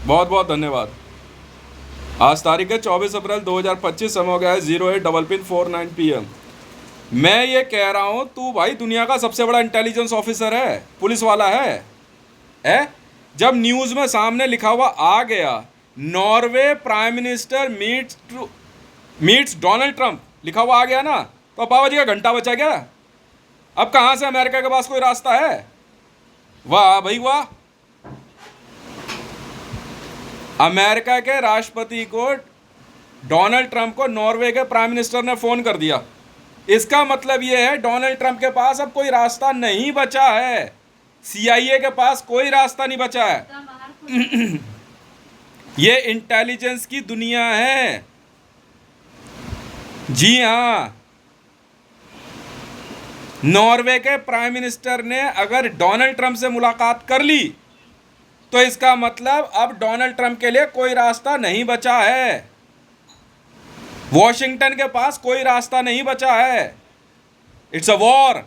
बहुत बहुत धन्यवाद। आज तारीख है 24 अप्रैल 2025, समय हो गया है 08:49 PM। मैं ये कह रहा हूँ, तू भाई दुनिया का सबसे बड़ा इंटेलिजेंस ऑफिसर है, पुलिस वाला है? जब न्यूज़ में सामने लिखा हुआ आ गया, Norway prime minister meets Donald Trump लिखा हुआ आ गया ना, तो बाबा जी का घंटा बचा गया। अब कहाँ से अमेरिका के पास कोई रास्ता है? वाह भाई वाह। अमेरिका के राष्ट्रपति को, डोनाल्ड ट्रंप को नॉर्वे के प्राइम मिनिस्टर ने फोन कर दिया। इसका मतलब यह है डोनाल्ड ट्रंप के पास अब कोई रास्ता नहीं बचा है, CIA के पास कोई रास्ता नहीं बचा है। ये इंटेलिजेंस की दुनिया है। जी हाँ, नॉर्वे के प्राइम मिनिस्टर ने अगर डोनाल्ड ट्रंप से मुलाकात कर ली तो इसका मतलब अब डोनाल्ड ट्रंप के लिए कोई रास्ता नहीं बचा है। वॉशिंगटन के पास कोई रास्ता नहीं बचा है। It's a war.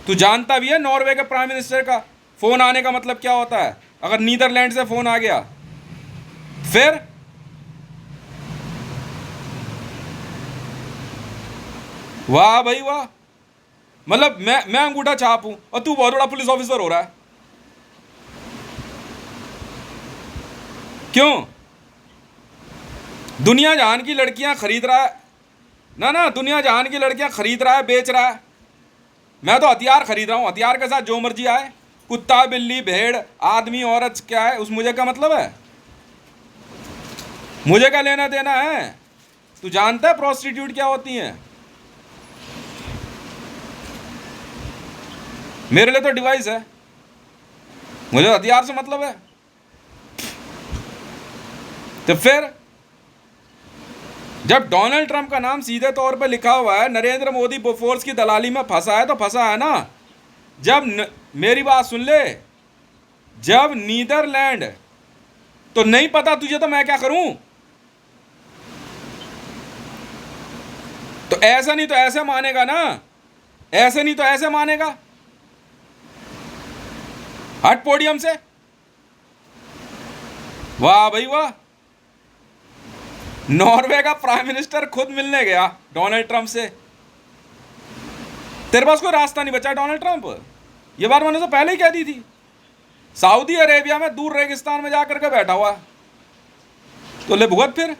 तू जानता भी है नॉर्वे के प्राइम मिनिस्टर का फोन आने का मतलब क्या होता है? अगर नीदरलैंड से फोन आ गया फिर वाह भाई वाह। मतलब मैं अंगूठा छाप हूं और तू बहुत बड़ा पुलिस ऑफिसर हो रहा है। क्यों? दुनिया जहान की लड़कियां खरीद रहा है ना, दुनिया जहान की लड़कियां खरीद रहा है, बेच रहा है। मैं तो हथियार खरीद रहा हूं। हथियार के साथ जो मर्जी आए, कुत्ता बिल्ली भेड़ आदमी औरत क्या है, उस मुझे क्या मतलब है? मुझे क्या लेना देना है? तू जानता है प्रोस्टिट्यूट क्या होती हैं? मेरे लिए तो डिवाइस है, मुझे हथियार से मतलब है। तो फिर जब डोनाल्ड ट्रंप का नाम सीधे तौर पे लिखा हुआ है, नरेंद्र मोदी बोफोर्स की दलाली में फंसा है, तो फंसा है ना। मेरी बात सुन ले, जब नीदरलैंड, तो नहीं पता तुझे तो मैं क्या करूं? तो ऐसा नहीं तो ऐसे मानेगा ना, ऐसे नहीं तो ऐसे मानेगा। हट पोडियम से। वाह भाई वाह। नॉर्वे का प्राइम मिनिस्टर खुद मिलने गया डोनाल्ड ट्रंप से। तेरे पास कोई रास्ता नहीं बचा डोनाल्ड ट्रंप, ये बात मैंने तो पहले ही कह दी थी। सऊदी अरेबिया में दूर रेगिस्तान में जाकर के बैठा हुआ, तो ले भुगत। फिर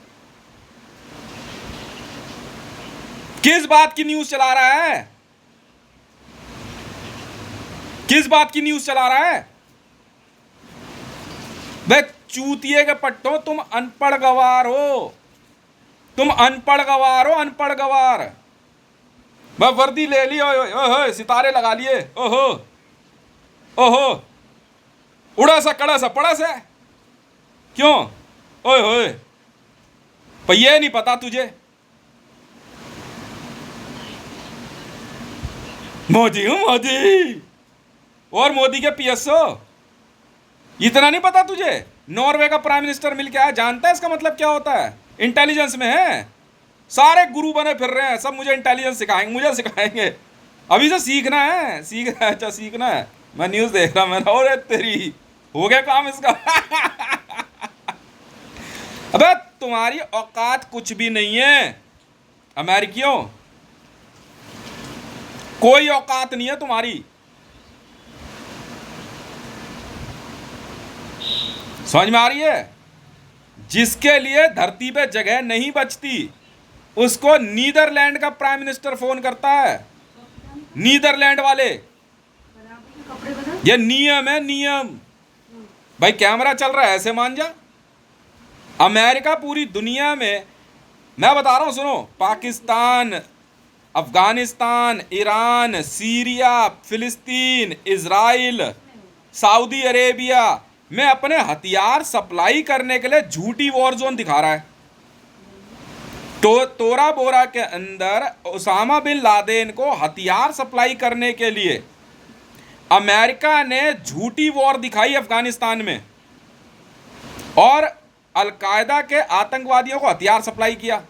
किस बात की न्यूज चला रहा है? किस बात की न्यूज चला रहा है? वे चूतिए के पट्टो, तुम अनपढ़ गवार हो, तुम अनपढ़ गवार हो, अनपढ़ गवार। वह वर्दी ले ली, ओहो सितारे लगा लिए, ओहो ओहो, उड़ा सा कड़ा सा पड़ा सा। क्यों? ओए होए, पर ये नहीं पता तुझे मोदी हूं मोदी, और मोदी के PSO। इतना नहीं पता तुझे? नॉर्वे का प्राइम मिनिस्टर मिल के आया, जानता है इसका मतलब क्या होता है? इंटेलिजेंस में है। सारे गुरु बने फिर रहे हैं, सब मुझे इंटेलिजेंस सिखाएंगे, मुझे सिखाएंगे। अभी से सीखना है, सीखना है, अच्छा सीखना है। मैं न्यूज़ देख रहा, मैं और तेरी हो गया काम इसका। अबे तुम्हारी औकात कुछ भी नहीं है अमेरिकियों, कोई औकात नहीं है तुम्हारी। समझ में आ रही है? जिसके लिए धरती पे जगह नहीं बचती उसको नीदरलैंड का प्राइम मिनिस्टर फोन करता है। नीदरलैंड वाले, ये नियम है, नियम। भाई कैमरा चल रहा है, ऐसे मान जा। अमेरिका पूरी दुनिया में, मैं बता रहा हूं सुनो, पाकिस्तान, अफगानिस्तान, ईरान, सीरिया, फिलिस्तीन, इजराइल, सऊदी अरेबिया में अपने हथियार सप्लाई करने के लिए झूठी वॉर जोन दिखा रहा है। तो तोरा बोरा के अंदर उसामा बिन लादेन को हथियार सप्लाई करने के लिए अमेरिका ने झूठी वॉर दिखाई अफगानिस्तान में, और अलकायदा के आतंकवादियों को हथियार सप्लाई किया,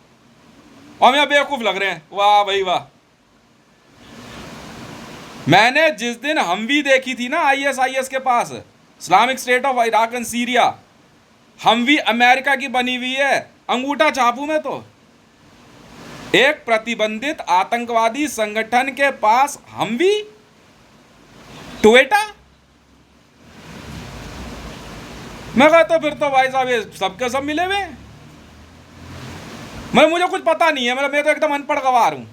और मैं बेवकूफ लग रहे हैं। वाह भाई वाह। मैंने जिस दिन हमवी देखी थी ना ISIS के पास, Islamic State of Iraq and Syria, Humvee America की बनी हुई है, अंगूठा छापू मैं तो। एक प्रतिबंधित आतंकवादी संगठन के पास हमवी, टोयोटा। मैं कहा तो फिर तो भाई साहब ये सबके सब मिले हुए। मुझे कुछ पता नहीं है, मैं तो एकदम अनपढ़ गवार हूं।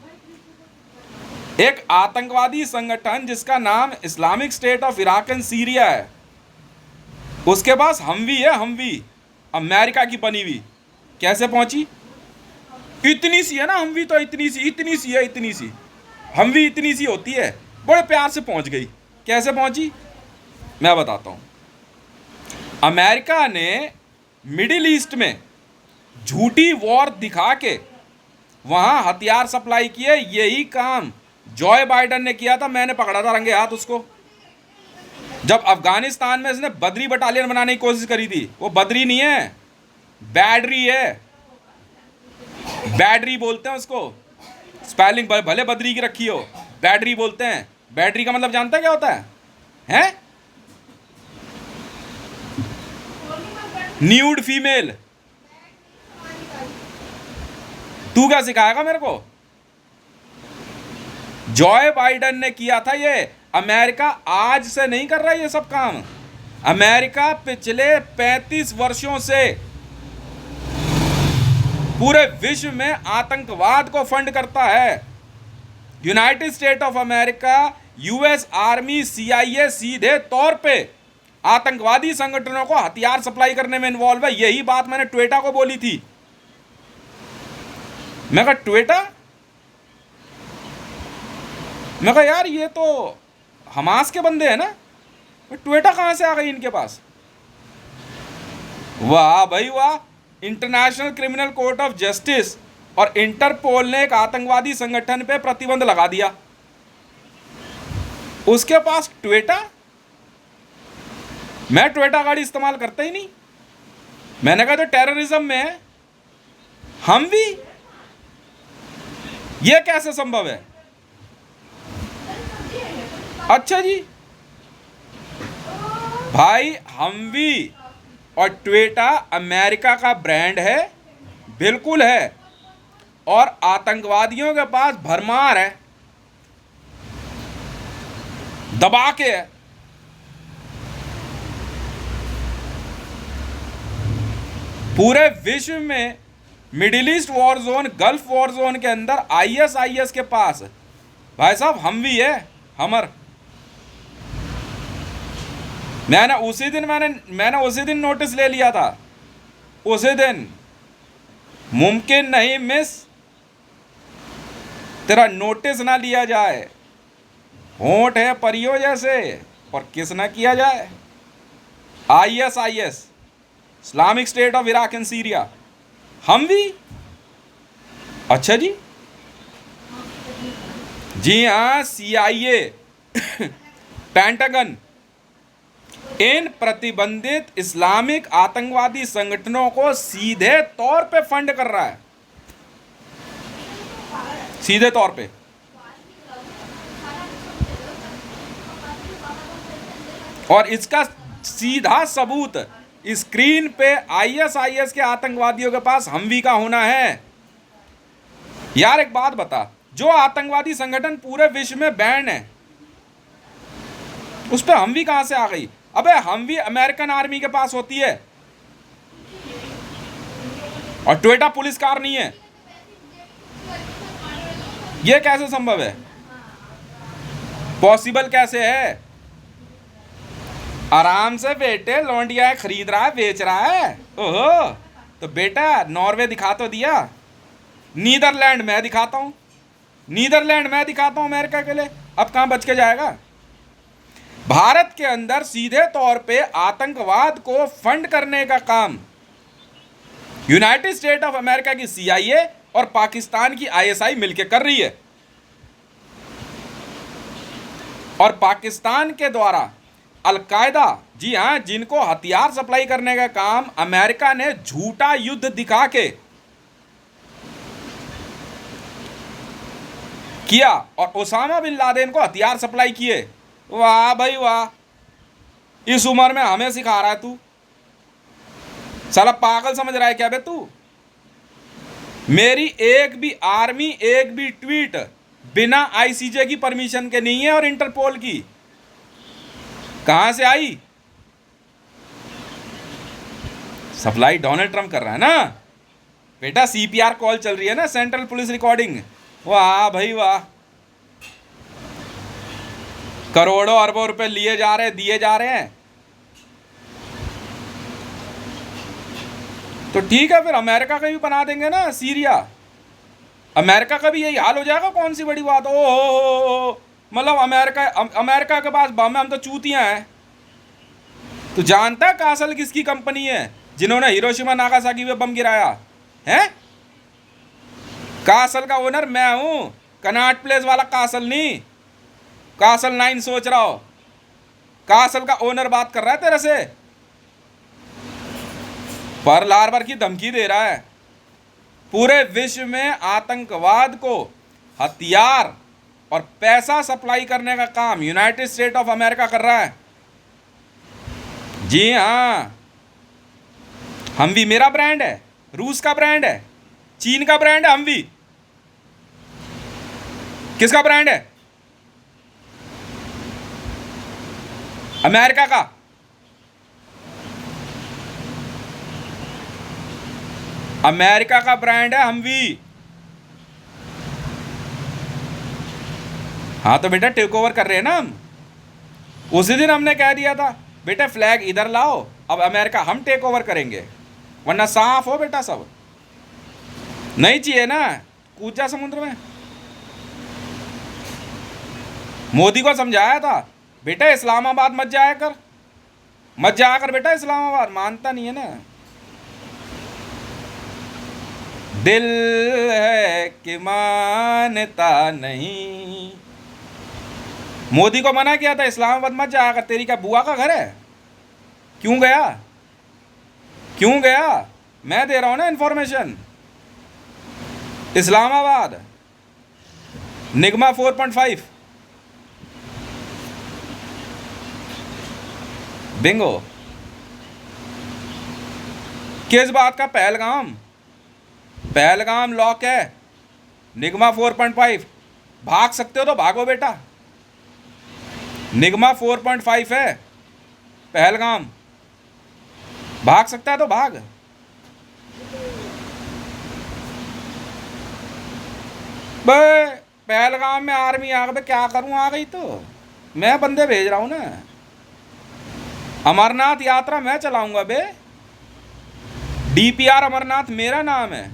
एक आतंकवादी संगठन जिसका नाम Islamic State of Iraq and Syria है, उसके पास हमवी है, हमवी अमेरिका की बनी हुई। कैसे पहुंची? इतनी सी है ना हमवी, तो इतनी सी है, इतनी सी हमवी इतनी सी होती है, बड़े प्यार से पहुंच गई। कैसे पहुंची मैं बताता हूं। अमेरिका ने मिडिल ईस्ट में झूठी वॉर दिखा के वहां हथियार सप्लाई किए। यही काम जॉय बाइडन ने किया था, मैंने पकड़ा था रंगे हाथ उसको, जब अफगानिस्तान में इसने बदरी बटालियन बनाने की कोशिश करी थी। वो बदरी नहीं है, बैडरी है, बैडरी बोलते हैं उसको। स्पेलिंग भले बदरी की रखी हो, बैडरी बोलते हैं। बैटरी का मतलब जानता है क्या होता है? हैं? Nude female. तू क्या सिखाएगा मेरे को? जॉय बाइडन ने किया था ये। अमेरिका आज से नहीं कर रहा ये सब काम। अमेरिका पिछले 35 वर्षों से पूरे विश्व में आतंकवाद को फंड करता है। United state of America, US army, CIA सीधे तौर पे आतंकवादी संगठनों को हथियार सप्लाई करने में इन्वॉल्व है। यही बात मैंने ट्वेटा को बोली थी। मैं कहा ट्वेटा, मैं कहा यार ये तो हमास के बंदे हैं ना, ट्वेटा कहां से आ गई इनके पास? वाह भाई वाह। International criminal court of justice और इंटरपोल ने एक आतंकवादी संगठन पे प्रतिबंध लगा दिया, उसके पास ट्वेटा। मैं ट्वेटा गाड़ी इस्तेमाल करता ही नहीं। मैंने कहा तो टेररिज्म में है। हम भी, ये कैसे संभव है? अच्छा जी भाई, हमवी और ट्वेटा अमेरिका का ब्रांड है, बिल्कुल है, और आतंकवादियों के पास भरमार है, दबा के है। पूरे विश्व में middle east war zone, gulf war zone के अंदर आईएसआईएस के पास भाई साहब हमवी है, हमर। मैंने उसी दिन नोटिस ले लिया था। उसी दिन मुमकिन नहीं मिस, तेरा नोटिस ना लिया जाए। होंठ है परियों जैसे, और किस ना किया जाए। ISIS, Islamic State of Iraq and Syria, Humvee. अच्छा जी, जी हाँ, सीआईए, पेंटागन इन प्रतिबंधित इस्लामिक आतंकवादी संगठनों को सीधे तौर पे फंड कर रहा है, सीधे तौर पे। और इसका सीधा सबूत स्क्रीन पे आईएसआईएस के आतंकवादियों के पास हमवी का होना है। यार एक बात बता, जो आतंकवादी संगठन पूरे विश्व में बैन है, उस पे हमवी कहां से आ गई? अबे हमवी अमेरिकन आर्मी के पास होती है, और टोयोटा पुलिस कार नहीं है। यह कैसे संभव है? पॉसिबल कैसे है? आराम से बेटे, लौंडिया खरीद रहा है, बेच रहा है। ओहो, तो बेटा नॉर्वे दिखा तो दिया, नीदरलैंड मैं दिखाता हूं, नीदरलैंड मैं दिखाता हूं अमेरिका के लिए। अब कहां बच के जाएगा? भारत के अंदर सीधे तौर पे आतंकवाद को फंड करने का काम यूनाइटेड स्टेट ऑफ अमेरिका की सीआईए और पाकिस्तान की आईएसआई मिलकर कर रही है। और पाकिस्तान के द्वारा अलकायदा, जी हां, जिनको हथियार सप्लाई करने का काम अमेरिका ने झूठा युद्ध दिखा के किया, और ओसामा बिन लादेन को हथियार सप्लाई किए। वाह भाई वाह, इस उम्र में हमें सिखा रहा है तू। साला पागल समझ रहा है क्या बे तू? मेरी एक भी आर्मी, एक भी ट्वीट बिना आईसीजे की परमिशन के नहीं है, और इंटरपोल की कहां से आई? सप्लाई डोनाल्ड ट्रंप कर रहा है ना बेटा। सीपीआर कॉल चल रही है ना, सेंट्रल पुलिस रिकॉर्डिंग। वाह भाई वाह, करोड़ों अरबों रुपए लिए जा रहे हैं, दिए जा रहे हैं। तो ठीक है, फिर अमेरिका का भी बना देंगे ना सीरिया। अमेरिका का भी यही हाल हो जाएगा। कौन सी बड़ी बात? ओ मतलब अमेरिका के पास बम है, हम तो चूतियां हैं। तो जानता है कासल किसकी कंपनी है जिन्होंने हिरोशिमा नागासाकी पे बम गिराया है? कासल का ओनर मैं हूं, कनॉट प्लेस वाला कासल नहीं। कासल 9 सोच रहा हो। कासल का ओनर बात कर रहा है तेरे से। पर्ल हार्बर की धमकी दे रहा है। पूरे विश्व में आतंकवाद को हथियार और पैसा सप्लाई करने का काम यूनाइटेड स्टेट ऑफ अमेरिका कर रहा है। जी हाँ, हमवी मेरा ब्रांड है, रूस का ब्रांड है, चीन का ब्रांड है। हमवी किसका ब्रांड है? अमेरिका का। अमेरिका का ब्रांड है हमवी। हाँ तो बेटा टेक ओवर कर रहे हैं ना हम। उसी दिन हमने कह दिया था बेटा फ्लैग इधर लाओ, अब अमेरिका हम टेक ओवर करेंगे, वरना साफ हो बेटा सब। नहीं चाहिए ना, कूद जा समुद्र में। मोदी को समझाया था बेटा इस्लामाबाद मत जाया कर, मत जाया कर बेटा इस्लामाबाद। मानता नहीं है ना। दिल है कि मानता नहीं। मोदी को मना किया था इस्लामाबाद मत जाया कर, तेरी क्या बुआ का घर है? क्यों गया? क्यों गया? मैं दे रहा हूं ना इंफॉर्मेशन। Islamabad Nigma 4.5 Bingo. किस बात का? पहलगाम। पहलगाम लॉक है, निगमा 4.5। भाग सकते हो तो भागो बेटा, निगमा 4.5 है पहलगाम। भाग सकता है तो भाग। बे पहलगाम में आर्मी आ गई, क्या करूं? आ गई तो मैं बंदे भेज रहा हूं ना। अमरनाथ यात्रा मैं चलाऊंगा बे। डीपीआर अमरनाथ मेरा नाम है।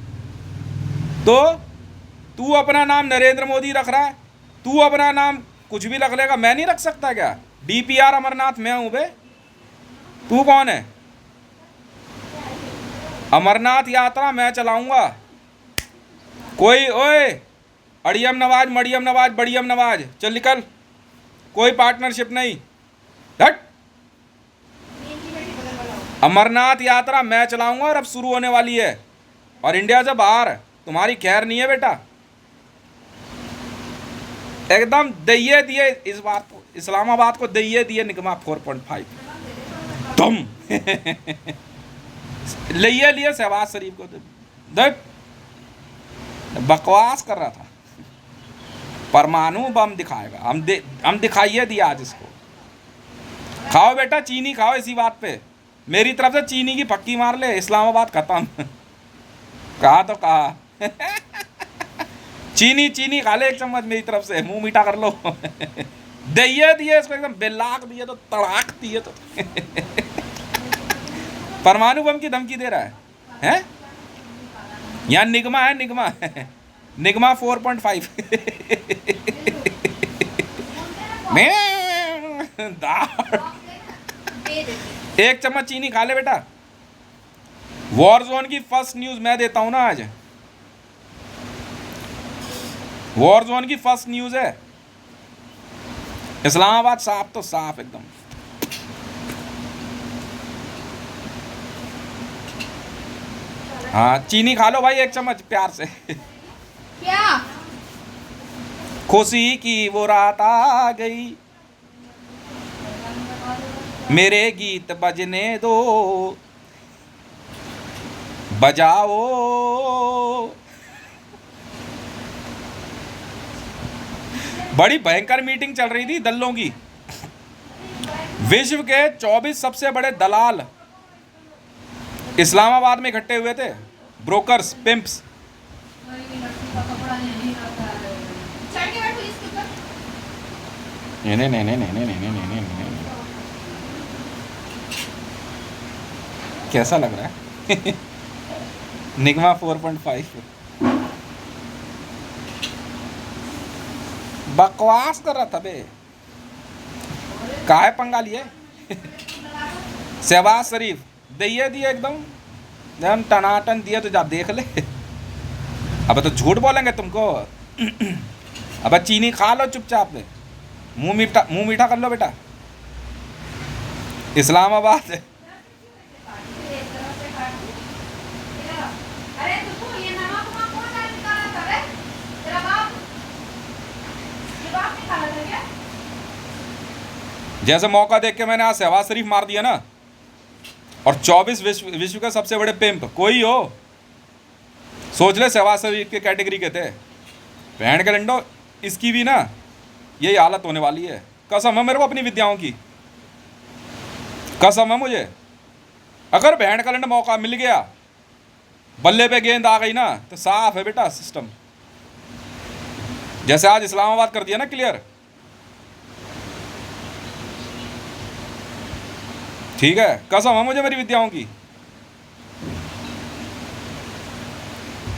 तो तू अपना नाम नरेंद्र मोदी रख रहा है, तू अपना नाम कुछ भी रख लेगा, मैं नहीं रख सकता क्या? डीपीआर अमरनाथ मैं हूं बे। तू कौन है? अमरनाथ यात्रा मैं चलाऊंगा। कोई ओए अड़ियम नवाज, मड़ियम नवाज, बड़ियम नवाज, चल निकल। कोई पार्टनरशिप नहीं। हट। अमरनाथ यात्रा मैं चलाऊंगा और अब शुरू होने वाली है, और इंडिया से बाहर तुम्हारी खैर नहीं है बेटा। एकदम दइये दिए इस बात को, इस्लामाबाद को दइये दिए निगमा 4.5 तुम। लिए लिए शहबाज शरीफ को देख, बकवास कर रहा था। परमाणु बम दिखाएगा, हम दिखाइए दिया आज इसको। खाओ बेटा चीनी खाओ, इसी बात पे मेरी तरफ से चीनी की पक्की मार ले। इस्लामाबाद खत्म। कहा तो कहा। चीनी चीनी खा ले एक चम्मच मेरी तरफ से, मुंह मीठा कर लो। दइये दिए इसको, एकदम बेलाक दिए तो तड़ाक दिए तो। परमाणु बम की धमकी दे रहा है? यहाँ निगमा है, निगमा निगमा 4.5। एक चम्मच चीनी खा ले बेटा। वॉर जोन की फर्स्ट न्यूज मैं देता हूं ना आज। वॉर जोन की फर्स्ट न्यूज है इस्लामाबाद साफ तो साफ एकदम। हाँ चीनी खा लो भाई एक चम्मच प्यार से। क्या? खुशी की वो रात आ गई, मेरे गीत बजने दो। बजाओ। बड़ी भयंकर मीटिंग चल रही थी दल्लों की। विश्व के 24 सबसे बड़े दलाल इस्लामाबाद में इकट्ठे हुए थे। Brokers, pimps. नहीं। कैसा लग रहा है? निगमा 4.5 बकवास कर रहा था बे। काहे पंगा लिए? शहबाज शरीफ दिए एकदम टनाटन दिए, तो जा देख ले। अब तो झूठ बोलेंगे तुमको। अब चीनी खा लो चुपचाप में, मुंह मीठा कर लो बेटा। इस्लामाबाद जैसे मौका देख के मैंने आज शहबाज शरीफ मार दिया ना, और 24 विश्व के सबसे बड़े पिम्प कोई हो, सोच ले शहबाज शरीफ के कैटेगरी के थे। बहन के लंडो, इसकी भी ना यही हालत होने वाली है। कसम है मेरे को अपनी विद्याओं की, कसम है मुझे। अगर बहन का लंड मौका मिल गया, बल्ले पे गेंद आ गई ना, तो साफ है बेटा सिस्टम। जैसे आज इस्लामाबाद कर दिया ना क्लियर, ठीक है। कसम है मुझे मेरी विद्याओं की।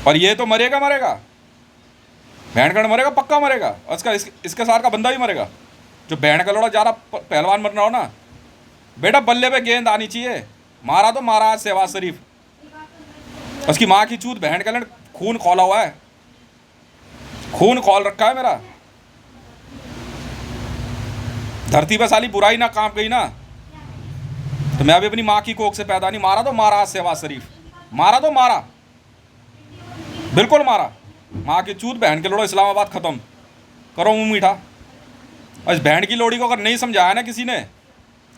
और ये तो मरेगा, बहन का मरेगा, पक्का मरेगा। और इसके साथ का बंदा भी मरेगा। जो बहन का लोड़ा जा रहा पहलवान मरना हो ना बेटा, बल्ले पे गेंद आनी चाहिए। मारा तो मारा आज शहबाज शरीफ, उसकी माँ की चूत बहन का लड़, खून खौला हुआ है, खून खौल रखा है मेरा। धरती पे साली बुराई ना काम गई ना, तो मैं अभी अपनी माँ की कोख से पैदा नहीं। मारा तो मारा आज शहबाज शरीफ, मारा तो मारा, बिल्कुल मारा। माँ की चूत बहन के लोड़ो, इस्लामाबाद खत्म करो, मुंह मीठा। और इस बहन की लोड़ी को अगर नहीं समझाया ना किसी ने,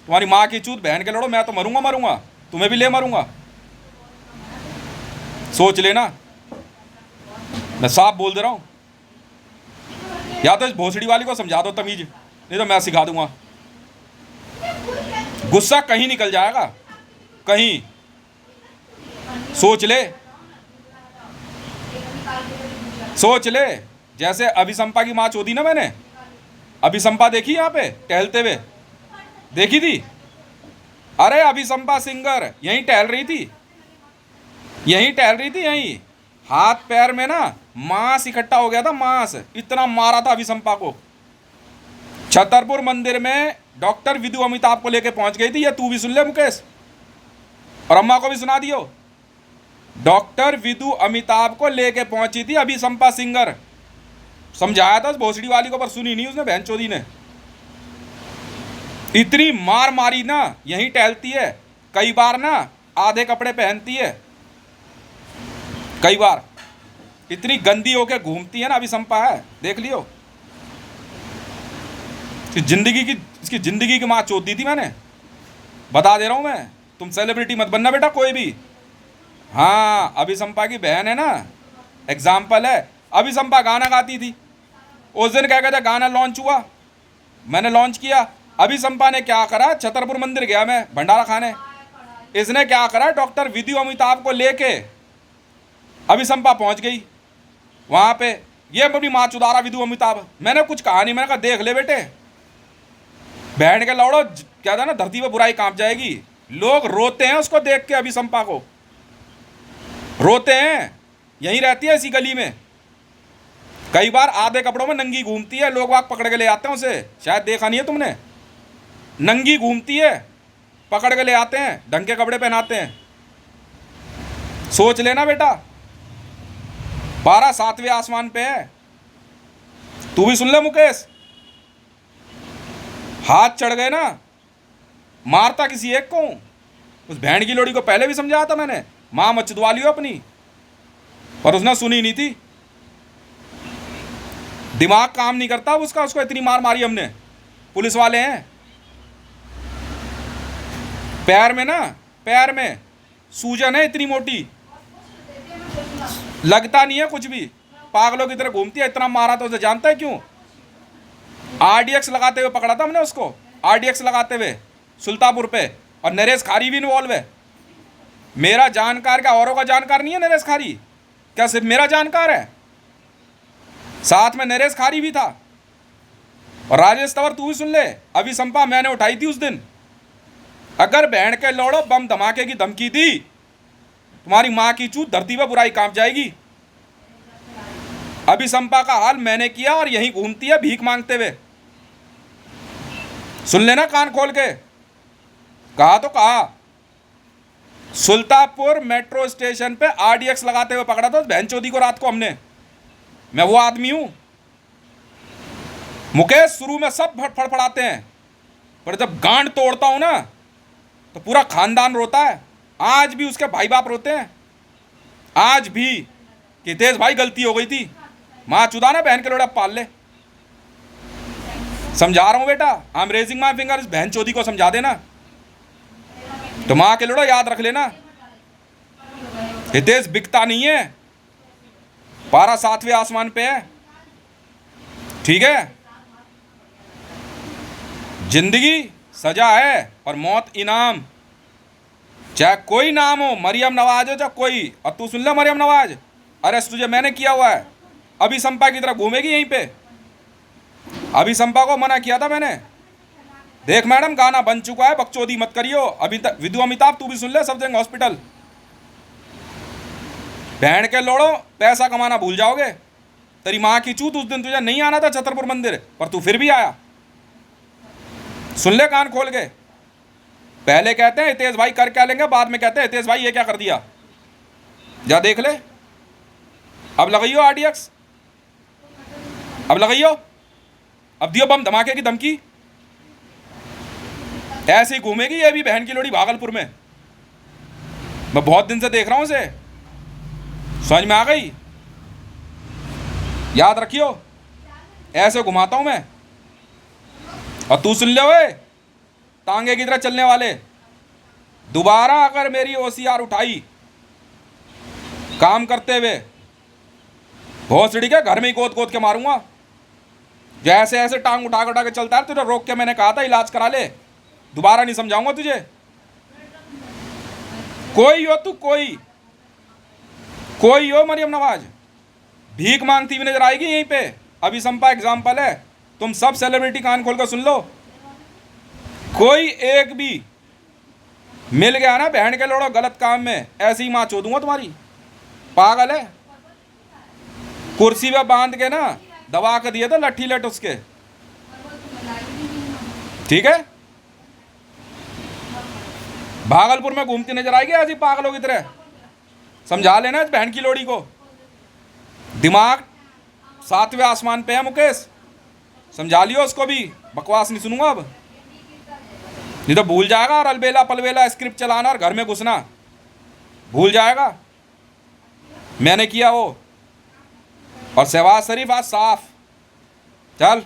तुम्हारी माँ की चूत बहन के लोड़ो, मैं तो मरूंगा, तुम्हें भी ले मरूंगा। सोच लेना, मैं साफ बोल दे रहा हूं। या तो इस भोसड़ी वाली को समझा दो तमीज, नहीं तो मैं सिखा दूंगा। गुस्सा कहीं निकल जाएगा, कहीं। सोच ले। जैसे अभिसंपा की माँ चोदी ना मैंने, अभिसंपा देखी यहाँ पे टहलते हुए, देखी थी? अरे अभिसंपा सिंगर यहीं टहल रही थी, यहीं हाथ पैर में ना मांस इकट्ठा हो गया था, मांस इतना मारा था अभिसंपा को। छतरपुर मंदिर में डॉक्टर विदु अमिताभ को लेके पहुंच गई थी। ये तू भी सुन ले मुकेश, और अम्मा को भी सुना दियो। डॉक्टर विदु अमिताभ को लेके पहुंची थी अभिसंपा सिंगर। समझाया था उस भोसड़ी वाली को, पर सुनी नहीं उसने, बहन चोदी ने। इतनी मार मारी ना, यहीं टहलती है। कई बार ना आधे कपड़े पहनती है, कई बार इतनी गंदी होके घूमती है ना अभिसंपा है, देख लियो। इसकी जिंदगी की माँ चोद दी थी मैंने, बता दे रहा हूं मैं। तुम सेलिब्रिटी मत बनना बेटा कोई भी। हाँ, अभिसंपा की बहन है ना, एग्जाम्पल है। अभिसंपा गाना गाती थी, उस दिन क्या कहते गाना लॉन्च हुआ, मैंने लॉन्च किया। अभिसंपा ने क्या करा, छतरपुर मंदिर गया मैं भंडारा खाने, इसने क्या करा, डॉक्टर विदु अमिताभ को लेके अभिसंपा पहुंच गई वहां पे। ये अपनी माँ चुदारा विदु अमिताभ। मैंने कुछ कहा नहीं, मैंने कहा देख ले बेटे, बहन के लौड़ो, क्या था ना, धरती पे बुराई कांप जाएगी। लोग रोते हैं उसको देख के, अभिसंपा को रोते हैं। यहीं रहती है इसी गली में, कई बार आधे कपड़ों में नंगी घूमती है, लोग वाग पकड़ के ले आते हैं उसे। शायद देखा नहीं है तुमने, नंगी घूमती है, पकड़ के ले आते हैं, ढंग के कपड़े पहनाते हैं। सोच लेना बेटा, 12 7वें आसमान पे है। तू भी सुन ले मुकेश, हाथ चढ़ गए ना, मारता किसी एक को। उस बहन की लोड़ी को पहले भी समझाया था मैंने, मां मत चुदवा लियो अपनी, पर उसने सुनी नहीं थी। दिमाग काम नहीं करता उसका, उसको इतनी मार मारी हमने। पुलिस वाले हैं, पैर में सूजन है इतनी मोटी, लगता नहीं है कुछ भी, पागलों की तरह घूमती है। इतना मारा तो उसे जानता है क्यों? आरडीएक्स लगाते हुए पकड़ा था हमने उसको, आरडीएक्स लगाते हुए सुल्तानपुर पे, और नरेश खारी भी इन्वॉल्व है। मेरा जानकार क्या औरों का जानकार नहीं है नरेश खारी? क्या सिर्फ मेरा जानकार है? साथ में नरेश खारी भी था। और राजेश तंवर तू भी सुन ले, अभी संपा मैंने उठाई थी उस दिन। अगर बहन के लौड़ो बम धमाके की धमकी दी, तुम्हारी माँ की चूत धरती पर बुराई कांप जाएगी। अभी संपा का हाल मैंने किया और यहीं घूमती है भीख मांगते हुए। सुन लेना कान खोल के, कहा तो कहा। सुल्तानपुर मेट्रो स्टेशन पे आरडीएक्स लगाते हुए पकड़ा था बहन चोदी को रात को हमने। मैं वो आदमी हूं। मुकेश शुरू में सब फड़फड़ाते हैं, पर जब गांड तोड़ता हूं ना तो पूरा खानदान रोता है। आज भी उसके भाई बाप रोते हैं, आज भी, कि तेज भाई गलती हो गई थी, माँ चुदा ना बहन के लोड़ा पाल ले। समझा रहा हूं बेटा, I am raising my finger, इस बहन चोदी को समझा देना। तो माँ के लोड़ा याद रख लेना, हितेश बिकता नहीं है, पारा 7वें आसमान पे है, ठीक है? जिंदगी सजा है और मौत इनाम। चाहे कोई नाम हो, मरियम नवाज हो चाहे कोई। और तू सुन ले मरियम नवाज, अरेस्ट तुझे मैंने किया हुआ है। अभी संपा की तरह घूमेगी यहीं पे। अभी संपा को मना किया था मैंने, देख मैडम गाना बन चुका है, बकचोदी मत करियो। अभी तक विधु अमिताभ तू भी सुन ले, सब जगह हॉस्पिटल। बहन के लोड़ो पैसा कमाना भूल जाओगे। तेरी माँ की चूत, उस दिन तुझे नहीं आना था छतरपुर मंदिर, पर तू फिर भी आया। सुन ले कान खोल के, पहले कहते हैं हितेश भाई कर क्या लेंगे, बाद में कहते हैं हितेश भाई ये क्या कर दिया। जा देख ले, अब लगाइयो आरडीएक्स, अब लगाइयो, अब दियो बम धमाके की धमकी। ऐसे ही घूमेगी ये भी बहन की लोड़ी भागलपुर में। मैं बहुत दिन से देख रहा हूं इसे, समझ में आ गई? याद रखियो, ऐसे घुमाता हूं मैं। और तू सुन ले ओए, तांगे की तरह चलने वाले, दोबारा अगर मेरी ओसीआर उठाई काम करते हुए, भोसड़ी के घर में ही गोद गोद के मारूंगा। जैसे ऐसे टांग उठा के चलता है, तुझे रोक के मैंने कहा था इलाज करा ले, दोबारा नहीं समझाऊंगा तुझे। कोई हो तू, कोई हो मरियम नवाज, भीख मांगती हुई नजर आएगी यहीं पे। अभी संपा एग्जाम्पल है, तुम सब सेलिब्रिटी कान खोल कर सुन लो। कोई एक भी मिल गया ना बहन के लोड़ो गलत काम में, ऐसी ही माँ चोदूंगा तुम्हारी। पागल है, कुर्सी पे बांध के ना दबा के दिए थे लट्ठी लट उसके, ठीक है? भागलपुर में घूमती नजर आएगी ऐसी पागलों की तरह। समझा लेना इस बहन की लोड़ी को, दिमाग 7वें आसमान पे है मुकेश, समझा लियो उसको भी। बकवास नहीं सुनूंगा अब, नहीं तो भूल जाएगा। और अलबेला पलबेला स्क्रिप्ट चलाना और घर में घुसना भूल जाएगा। मैंने किया वो, और शहबाज शरीफ आज साफ। चल।